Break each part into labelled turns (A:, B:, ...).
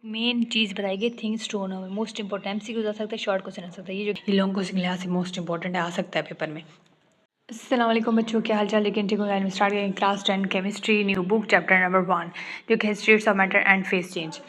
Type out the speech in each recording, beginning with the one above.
A: Main चीज़ बताइए things to know. Most important MCQ आ सकता है, शॉर्ट क्वेश्चन आ सकता है। ये जो लॉन्ग क्वेश्चन के लिहाज से मोस्ट इंपॉर्टेंट है, आ सकता है पेपर में। अस्सलाम वालेकुम बच्चों, क्या हाल चाल। लेकिन ठीक है, स्टार्ट करेंगे class 10 chemistry new book chapter number 1 जो कि states of matter and face change.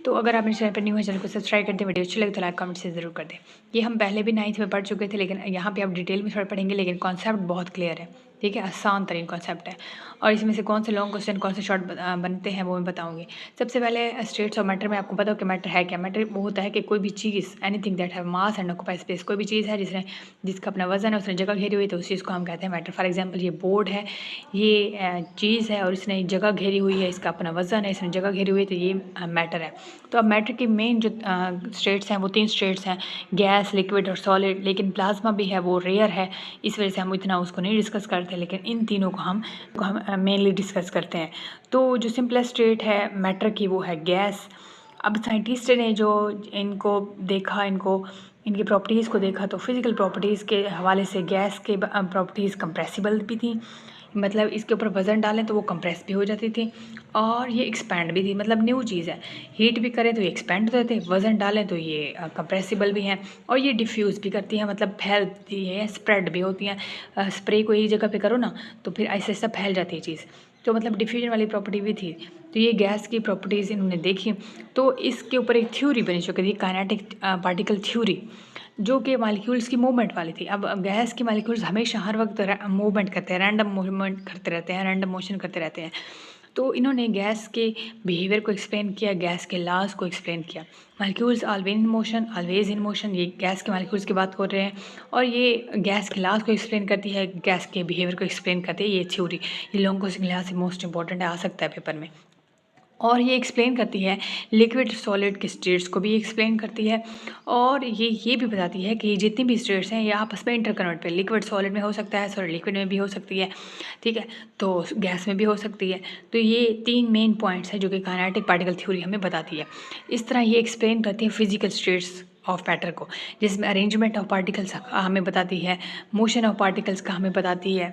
A: तो अगर आप मेरे चैनल पर न्यू है, चैनल को सब्सक्राइब करते, वीडियो अच्छी लगे तो लाइक कमेंट से ज़रूर कर दें। ये हम पहले भी 9th में पढ़ चुके थे, लेकिन यहाँ पे आप डिटेल में थोड़ा पढ़ेंगे, लेकिन कॉन्सेप्ट बहुत क्लियर है। ठीक है, आसान तरीन कॉन्सेप्ट है। और इसमें से कौन से लॉन्ग क्वेश्चन कौन से शॉर्ट बनते हैं वो मैं बताऊंगी। सबसे पहले स्टेट्स ऑफ मैटर में आपको पता हो कि मैटर है क्या। मैटर वो होता है कि कोई भी चीज़, anything that have mass and occupy space, कोई भी चीज़ है जिसका अपना वजन है, उसने जगह घेरी हुई, तो उस चीज़ को हम कहते हैं मैटर। फॉर एग्जाम्पल ये बोर्ड है, ये चीज़ है और इसने जगह घेरी हुई है, इसका अपना वजन है, इसने जगह घेरी हुई है, तो ये मैटर है। तो अब मैटर की मेन जो स्टेट्स हैं वो 3 स्टेट्स हैं, गैस, लिक्विड और सॉलिड। लेकिन प्लाज्मा भी है, वो रेयर है, इस वजह से हम इतना उसको नहीं डिस्कस करते, लेकिन इन तीनों को हम मेनली डिस्कस करते हैं। तो जो सिंपलेस्ट स्टेट है मैटर की वो है गैस। अब साइंटिस्ट ने जो इनको देखा, इनकी प्रॉपर्टीज़ को देखा, तो फिज़िकल प्रॉपर्टीज़ के हवाले से गैस के प्रॉपर्टीज़ कंप्रेसिबल भी थी, मतलब इसके ऊपर वज़न डालें तो वो कंप्रेस भी हो जाती थी, और ये एक्सपैंड भी थी, मतलब न्यू चीज़ है। हीट भी करें तो ये एक्सपैंड हो जाते, वज़न डालें तो ये कंप्रेसिबल भी हैं, और ये डिफ्यूज़ भी करती हैं, मतलब फैलती है, स्प्रेड भी होती हैं। स्प्रे को एक जगह पे करो ना तो फिर ऐसे ऐसा फैल जाती है चीज़, तो मतलब डिफ्यूजन वाली प्रॉपर्टी भी थी। तो ये गैस की प्रॉपर्टीज़ इन्होंने देखी, तो इसके ऊपर एक थ्योरी बनी चुकी थी, काइनेटिक पार्टिकल थ्योरी, जो कि मॉलिक्यूल्स की मूवमेंट वाली थी। अब गैस की मॉलिक्यूल्स हमेशा हर वक्त मूवमेंट करते हैं, रैंडम मूवमेंट करते रहते हैं, रैंडम मोशन करते रहते हैं। तो इन्होंने गैस के बिहेवियर को एक्सप्लेन किया, गैस के लॉज को एक्सप्लेन किया। मॉलिक्यूल्स ऑलवेज इन मोशन, ये गैस के मॉलिक्यूल्स की बात कर रहे हैं, और ये गैस के लॉज को एक्सप्लेन करती है, गैस के बिहेवियर को एक्सप्लेन करती है ये थ्योरी। ये लॉन्ग क्वेश्चन के लिहाज से मोस्ट इंपॉर्टेंट है, आ सकता है पेपर में। और ये एक्सप्लेन करती है लिक्विड सॉलिड के स्टेट्स को भी एक्सप्लेन करती है, और ये भी बताती है कि जितनी भी स्टेट्स हैं ये आपस में इंटरकनेक्ट पे, लिक्विड सॉलिड में हो सकता है, सॉलिड लिक्विड में भी हो सकती है, ठीक है, तो गैस में भी हो सकती है। तो ये 3 मेन पॉइंट्स हैं जो कि काइनेटिक पार्टिकल थ्योरी हमें बताती है। इस तरह ये एक्सप्लेन करती है फिजिकल स्टेट्स ऑफ मैटर को, जिसमें अरेंजमेंट ऑफ पार्टिकल्स हमें बताती है, मोशन ऑफ पार्टिकल्स का हमें बताती है।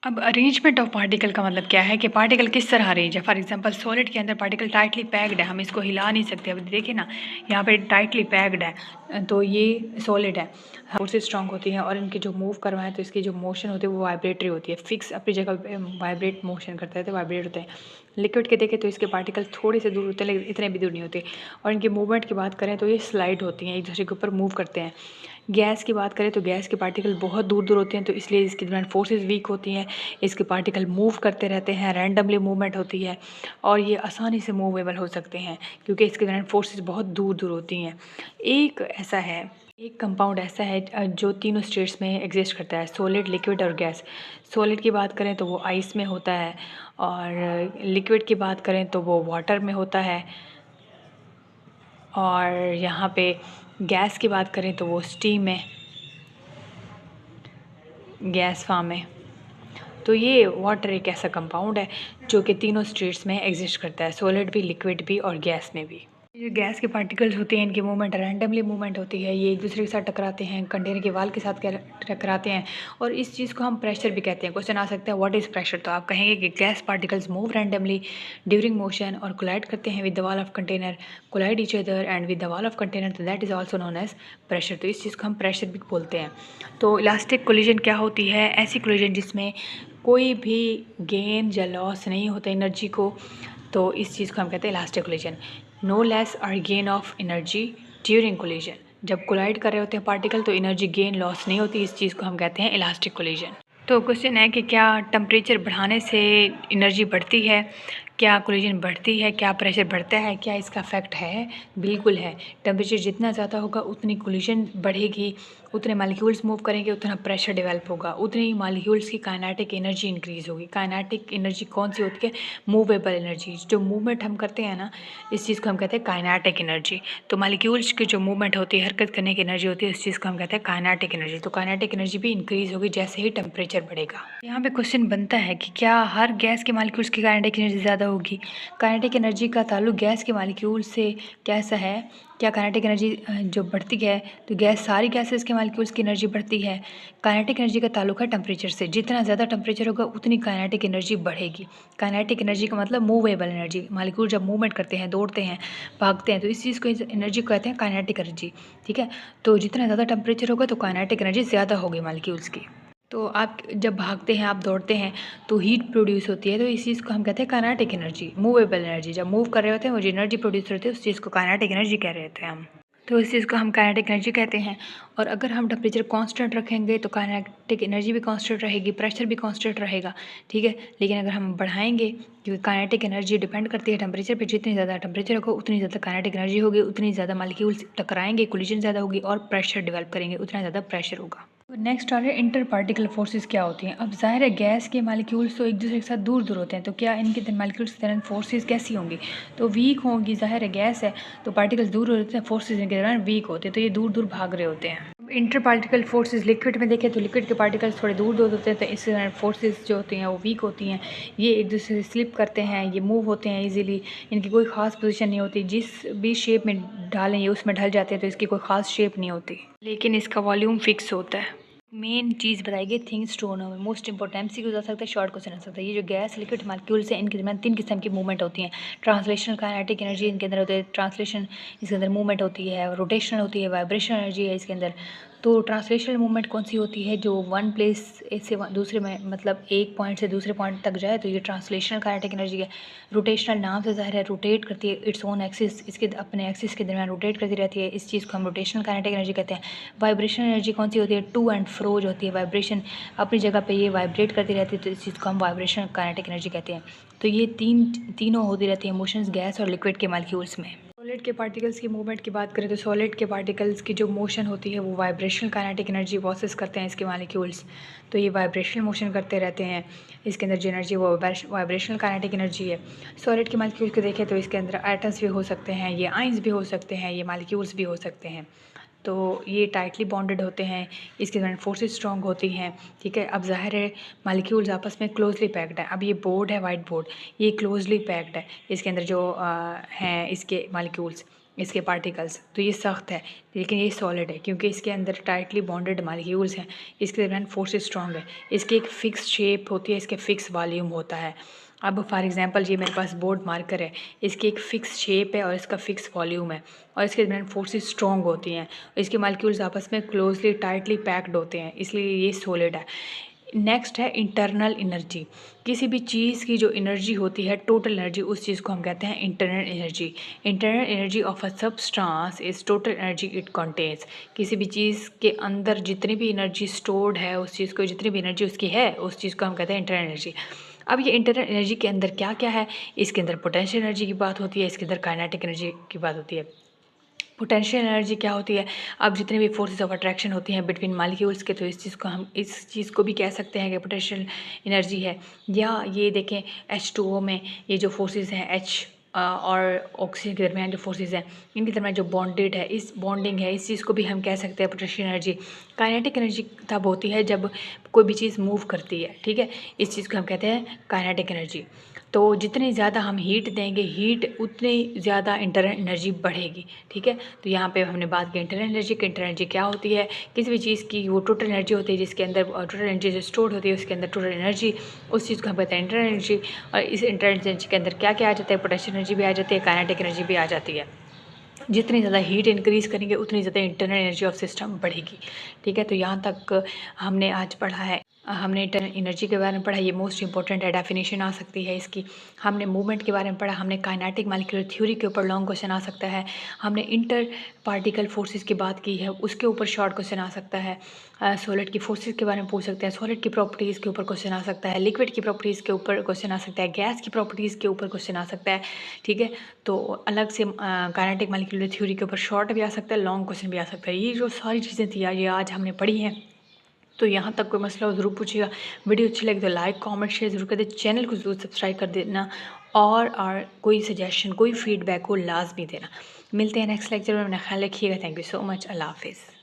A: अब अरेंजमेंट ऑफ पार्टिकल का मतलब क्या है कि पार्टिकल किस तरह अरेंज है। फॉर एग्जांपल सॉलिड के अंदर पार्टिकल टाइटली पैक्ड है, हम इसको हिला नहीं सकते। अब देखिए ना, यहाँ पे टाइटली पैक्ड है, तो ये सॉलिड है, फोर्सेस स्ट्रॉन्ग होती हैं, और इनके जो मूव करवाएं तो इसकी जो मोशन होती है वो वाइब्रेटरी होती है, फिक्स अपनी जगह पे वाइब्रेट मोशन करते हैं, तो वाइब्रेट होते हैं। लिक्विड के देखें तो इसके पार्टिकल थोड़े से दूर होते हैं, लेकिन इतने भी दूर नहीं होते, और इनकी मूवमेंट की बात करें तो ये स्लाइड होती हैं, एक दूसरे के ऊपर मूव करते हैं। गैस की बात करें तो गैस के पार्टिकल बहुत दूर दूर होते हैं, तो इसलिए इसके दरमियान फोर्सेस वीक होती हैं, इसके पार्टिकल मूव करते रहते हैं, रैंडमली मूवमेंट होती है, और ये आसानी से मूवेबल हो सकते हैं क्योंकि इसके दरमियान फोर्सेस बहुत दूर दूर होती हैं। एक कंपाउंड ऐसा है जो तीनों स्टेट्स में एग्जिस्ट करता है, सॉलिड, लिक्विड और गैस। सॉलिड की बात करें तो वो आइस में होता है, और लिक्विड की बात करें तो वो वाटर में होता है, और यहाँ पे गैस की बात करें तो वो स्टीम में, गैस फॉर्म में। तो ये वाटर एक ऐसा कंपाउंड है जो कि तीनों स्टेट्स में एग्जिस्ट करता है, सॉलिड भी, लिक्विड भी और गैस में भी। ये गैस के पार्टिकल्स होते हैं, इनकी मूवमेंट रैंडमली मूवमेंट होती है, ये एक दूसरे के साथ टकराते हैं, कंटेनर के वाल के साथ टकराते हैं, और इस चीज़ को हम प्रेशर भी कहते हैं। क्वेश्चन आ सकता है व्हाट इज़ प्रेशर, तो आप कहेंगे कि gas particles move randomly during motion और कोलाइड करते हैं with the wall of container, collide each other and with the wall of container, तो that is also known as pressure. तो इस चीज़ को हम प्रेशर भी बोलते हैं। तो इलास्टिक कोलिजन क्या होती है? ऐसी कोलिजन जिसमें कोई भी गेन या लॉस नहीं होता एनर्जी को, तो इस चीज़ को हम कहते हैं इलास्टिक कोलिजन। नो लेस और gain of energy during collision, जब कोलाइड कर रहे होते हैं पार्टिकल तो एनर्जी गेन लॉस नहीं होती, इस चीज़ को हम कहते हैं इलास्टिक कोलिजन। तो क्वेश्चन है कि क्या टेम्परेचर बढ़ाने से एनर्जी बढ़ती है, क्या कोलिजन बढ़ती है, क्या प्रेशर बढ़ता है, क्या इसका इफेक्ट है? बिल्कुल है। टेम्परेचर जितना ज़्यादा होगा उतनी कोलिजन बढ़ेगी, उतने मालिक्यूल्स मूव करेंगे, उतना प्रेशर डेवलप होगा, उतनी मालिक्यूल्स की काइनेटिक एनर्जी इंक्रीज़ होगी। काइनेटिक एनर्जी कौन सी होती है? मूवेबल एनर्जी, जो मूवमेंट हम करते हैं ना, इस चीज़ को हम कहते हैं काइनेटिक एनर्जी। तो मालिक्यूल्स की जो मूवमेंट होती है, हरकत करने की एनर्जी होती है, इस चीज़ को हम कहते हैं काइनेटिक एनर्जी। तो काइनेटिक एनर्जी भी इंक्रीज़ होगी जैसे ही टेम्परेचर बढ़ेगा। यहाँ पे क्वेश्चन बनता है कि क्या हर गैस के मालिक्यूल्स की काइनेटिक एनर्जी ज़्यादा होगी? काइनेटिक एनर्जी का ताल्लुक गैस के मालिक्यूल से कैसा है? क्या काइनेटिक एनर्जी जो बढ़ती है तो गैस, सारी गैसेस के मालिक्यूल्स की एनर्जी बढ़ती है। काइनेटिक एनर्जी का ताल्लुक है टेम्परेचर से, जितना ज़्यादा टेम्परेचर होगा उतनी काइनेटिक एनर्जी बढ़ेगी। काइनेटिक एनर्जी का मतलब मूवेबल एनर्जी, मालिक्यूल जब मूवमेंट करते हैं, दौड़ते हैं, भागते हैं, तो इस चीज़ को एनर्जी को कहते हैं काइनेटिक एनर्जी। ठीक है, तो जितना ज़्यादा टेम्परेचर होगा तो काइनेटिक एनर्जी ज़्यादा होगी मालिक्यूल्स की। तो आप जब भागते हैं, आप दौड़ते हैं तो हीट प्रोड्यूस होती है, तो इस चीज़ को हम कहते हैं काइनेटिक एनर्जी, मूवेबल एनर्जी। जब मूव कर रहे होते हैं वो जो एनर्जी प्रोड्यूस होती है उस चीज़ को काइनेटिक एनर्जी कह रहे होते हैं हम। तो इस चीज़ को हम काइनेटिक एनर्जी कहते हैं। और अगर हम टेम्परेचर कांस्टेंट रखेंगे तो काइनेटिक एनर्जी भी कांस्टेंट रहेगी, प्रेशर भी कांस्टेंट रहेगा। ठीक है, लेकिन अगर हम बढ़ाएंगे, क्योंकि काइनेटिक एनर्जी डिपेंड करती है टेम्परेचर पे, जितनी ज़्यादा टेम्परेचर होगा उतनी ज़्यादा काइनेटिक एनर्जी होगी, उतनी ज़्यादा मालिक्यूल्स टकराएंगे, कोलिजन ज़्यादा होगी और प्रेशर डेवलप करेंगे, उतना ज़्यादा प्रेशर होगा। नेक्स्ट आ रहा है इंटर पार्टिकल फोर्सेस क्या होती हैं। अब जाहिर है गैस के मालिक्यूल्स तो एक दूसरे के साथ दूर दूर होते हैं, तो क्या इनके मालिक्यूल्स के दरमियान फोर्सेस कैसी होंगी, तो वीक होंगी। जाहिर है गैस है तो पार्टिकल्स दूर होते हैं, फोर्सेस इनके दरमियान वीक होते हैं, तो ये दूर दूर भाग रहे होते हैं। इंटर पार्टिकल फोर्सेस लिक्विड में देखें तो लिक्विड के पार्टिकल्स थोड़े दूर दूर होते हैं, तो इससे फोर्सेस जो होती हैं वो वीक होती हैं। ये एक दूसरे से स्लिप करते हैं, ये मूव होते हैं इजीली, इनकी कोई ख़ास पोजीशन नहीं होती, जिस भी शेप में डालें ये उसमें ढल जाते हैं, तो इसकी कोई ख़ास शेप नहीं होती, लेकिन इसका वॉल्यूम फिक्स होता है। मेन चीज़ बताएगी things to know, most important MCQ हो सकता है, शॉर्ट क्वेश्चन हो सकता है। ये जो गैस लिक्विड मालिक्यूल्स हैं इनके दरमियान 3 किस्म की मूवमेंट होती हैं। ट्रांसलेशनल काइनेटिक एनर्जी इनके अंदर होती है, ट्रांसलेशन इसके अंदर मूवमेंट होती है, रोटेशनल होती है, वाइब्रेशनल एनर्जी है इसके अंदर। तो ट्रांसलेशनल मूवमेंट कौन सी होती है, जो वन प्लेस से दूसरे में, मतलब एक पॉइंट से दूसरे पॉइंट तक जाए, तो ये ट्रांसलेशनल काइनेटिक एनर्जी है। रोटेशनल नाम से ज़ाहिर है रोटेट करती है, इट्स ओन एक्सिस, इसके अपने एक्सिस के दरमियान रोटेट करती रहती है, इस चीज़ को हम रोटेशनल काइनेटिक एनर्जी कहते हैं। वाइब्रेशनल एनर्जी कौन सी होती है, टू एंड फ्रो जो होती है, वाइब्रेशन अपनी जगह पे ये वाइब्रेट करती रहती है, तो इस चीज़ को हम वाइब्रेशनल काइनेटिक एनर्जी कहते हैं। तो ये तीनों होती रहती है मोशंस गैस और लिक्विड के मालिक्यूल्स में। सॉलिड के पार्टिकल्स की मूवमेंट की बात करें तो सॉलिड के पार्टिकल्स की जो मोशन होती है वो वाइब्रेशनल काइनेटिक एनर्जी प्रोसेस करते हैं इसके मालिक्यूल्स, तो ये वाइब्रेशनल मोशन करते रहते हैं। इसके अंदर जो एनर्जी वो वाइब्रेशनल काइनेटिक एनर्जी है। सॉलिड के मालिक्यूल्स को देखें तो इसके अंदर एटम्स भी हो सकते हैं, ये आइंस भी हो सकते हैं, ये मालिक्यूल्स भी हो सकते हैं। तो ये टाइटली बॉन्डेड होते हैं, इसके दौरान फोर्सेस स्ट्रॉन्ग होती हैं। ठीक है, अब ज़ाहिर है मालिक्यूल्स आपस में क्लोजली पैक्ड है। अब ये बोर्ड है, वाइट बोर्ड, ये क्लोजली पैक्ड है, इसके अंदर जो हैं इसके मालिक्यूल्स, इसके पार्टिकल्स, तो ये सख्त है, लेकिन ये सॉलिड है क्योंकि इसके अंदर टाइटली बॉन्डेड मालिक्यूल्स हैं, इसके दरमियान फोर्सेस स्ट्रॉन्ग है, इसकी एक फ़िक्स शेप होती है, इसके फ़िक्स वॉल्यूम होता है। अब फॉर एग्जांपल ये मेरे पास बोर्ड मार्कर है, इसकी एक फ़िक्स शेप है और इसका फ़िक्स वॉल्यूम है, और इसके दरमियान फोर्सेस स्ट्रॉन्ग होती हैं, इसके मालिक्यूल्स आपस में क्लोजली टाइटली पैक्ड होते हैं, इसलिए ये सॉलिड है। नेक्स्ट है इंटरनल एनर्जी। किसी भी चीज़ की जो एनर्जी होती है, टोटल एनर्जी, उस चीज़ को हम कहते हैं internal energy. Internal energy of a substance is total energy it contains. किसी भी चीज़ के अंदर जितनी भी एनर्जी स्टोर्ड है, उस चीज़ को जितनी भी एनर्जी उसकी है, उस चीज़ को हम कहते हैं इंटरनल एनर्जी। अब ये इंटरनल एनर्जी के अंदर क्या क्या है, इसके अंदर पोटेंशियल एनर्जी की बात होती है, इसके अंदर काइनेटिक एनर्जी की बात होती है। पोटेंशियल एनर्जी क्या होती है, अब जितने भी फोर्सेस ऑफ अट्रैक्शन होती हैं बिटवीन मालिक्यूल्स के, तो इस चीज़ को भी कह सकते हैं कि पोटेंशियल एनर्जी है। या ये देखें H2O में ये जो फोर्सेस हैं, H और ऑक्सीजन के दरमियान जो फोर्सेस हैं, इनके दरमियान जो बॉन्डेड है, इस बॉन्डिंग है, इस चीज़ को भी हम कह सकते हैं पोटेंशियल एनर्जी। काइनेटिक एनर्जी तब होती है जब कोई भी चीज़ मूव करती है। ठीक है, इस चीज़ को हम कहते हैं काइनेटिक एनर्जी। तो जितनी ज़्यादा हम हीट देंगे, हीट उतनी ज़्यादा इंटरनल एनर्जी बढ़ेगी। ठीक है, तो यहाँ पे हमने बात की इंटरनल एनर्जी की। इंटरनल एनर्जी क्या होती है, किसी भी चीज़ की वो टोटल एनर्जी होती है, जिसके अंदर टोटल एनर्जी जो स्टोर्ड होती है उसके अंदर टोटल एनर्जी, उस चीज़ को हम कहते हैं इंटरनल एनर्जी। और इस इंटरनल एनर्जी के अंदर क्या क्या आ जाता है, पोटेंशियल एनर्जी भी आ जाती है, काइनेटिक एनर्जी भी आ जाती है। जितनी ज़्यादा हीट इंक्रीज़ करेंगे उतनी ज़्यादा इंटरनल एनर्जी ऑफ सिस्टम बढ़ेगी। ठीक है, तो यहाँ तक हमने आज पढ़ा है, हमने इंटरनल एनर्जी के बारे में पढ़ा, ये मोस्ट इंपॉर्टेंट है, डेफिनेशन आ सकती है इसकी। हमने मूवमेंट के बारे में पढ़ा, हमने काइनेटिक मॉलिक्यूलर थ्योरी के ऊपर लॉन्ग क्वेश्चन आ सकता है, हमने इंटर पार्टिकल फोर्सेस की बात की है, उसके ऊपर शॉर्ट क्वेश्चन आ सकता है। सॉलिड की फोर्सेस के बारे में पूछ सकते हैं, सॉलिड की प्रॉपर्टीज़ के ऊपर क्वेश्चन आ सकता है, लिक्विड की प्रॉपर्टीज़ के ऊपर क्वेश्चन आ सकता है, गैस की प्रॉपर्टीज़ के ऊपर क्वेश्चन आ सकता है। ठीक है, तो अलग से काइनेटिक मॉलिक्यूलर थ्योरी के ऊपर शॉर्ट भी आ सकता है, लॉन्ग क्वेश्चन भी आ सकता है। ये जो सारी चीज़ें थी ये आज हमने पढ़ी हैं। तो यहाँ तक कोई मसला हो ज़रूर पूछिएगा। वीडियो अच्छी लगे तो लाइक कमेंट शेयर ज़रूर कर दे, चैनल को ज़रूर सब्सक्राइब कर देना, और कोई सजेशन कोई फीडबैक हो लाजमी देना। मिलते हैं नेक्स्ट लेक्चर में, अपना ख्याल रखिएगा। थैंक यू सो मच, अल्लाह हाफिज़।